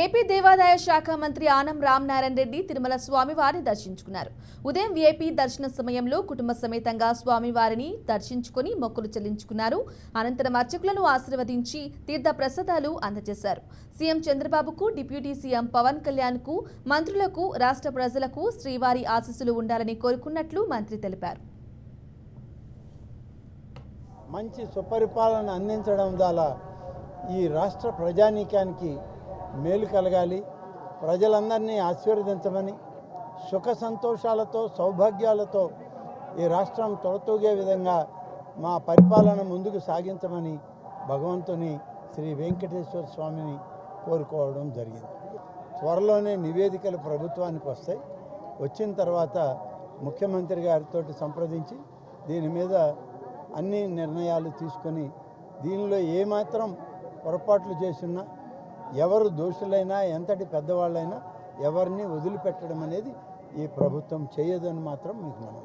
AP దేవాదాయ శాఖ మంత్రి ఆనం రామనారాయణ రెడ్డి తిరుమల స్వామివారిని దర్శించుకున్నారు. ఉదయం వీఐపీ దర్శన సమయంలో కుటుంబ సమేతంగా స్వామివారిని దర్శించుకుని మొక్కులు చెల్లించుకున్నారు. అనంతరం అర్చకులను ఆశీర్వదించి తీర్థ ప్రసాదాలు అందజేశారు. సీఎం చంద్రబాబుకు, డిప్యూటీ సీఎం పవన్ కళ్యాణ్కు, మంత్రులకు, రాష్ట్ర ప్రజలకు శ్రీవారి ఆశీస్సులు ఉండాలని కోరుకున్నట్లు మంత్రి తెలిపారు. మంచి సుపరిపాలన అందించడం ద్వారా ఈ రాష్ట్ర ప్రజానీకానికి మేలు కలగాలి, ప్రజలందరినీ ఆశీర్వదించమని, సుఖ సంతోషాలతో సౌభాగ్యాలతో ఈ రాష్ట్రం తొలతూగే విధంగా మా పరిపాలన ముందుకు సాగించమని భగవంతుని శ్రీ వెంకటేశ్వర స్వామిని కోరుకోవడం జరిగింది. త్వరలోనే నివేదికలు ప్రభుత్వానికి వస్తాయి. వచ్చిన తర్వాత ముఖ్యమంత్రి గారితో సంప్రదించి దీని మీద అన్ని నిర్ణయాలు తీసుకొని దీనిలో ఏమాత్రం పొరపాట్లు చేసినా, ఎవరు దోషులైనా, ఎంతటి పెద్దవాళ్ళైనా ఎవరిని వదిలిపెట్టడం అనేది ఈ ప్రభుత్వం చేయదని మాత్రం మీకు మనం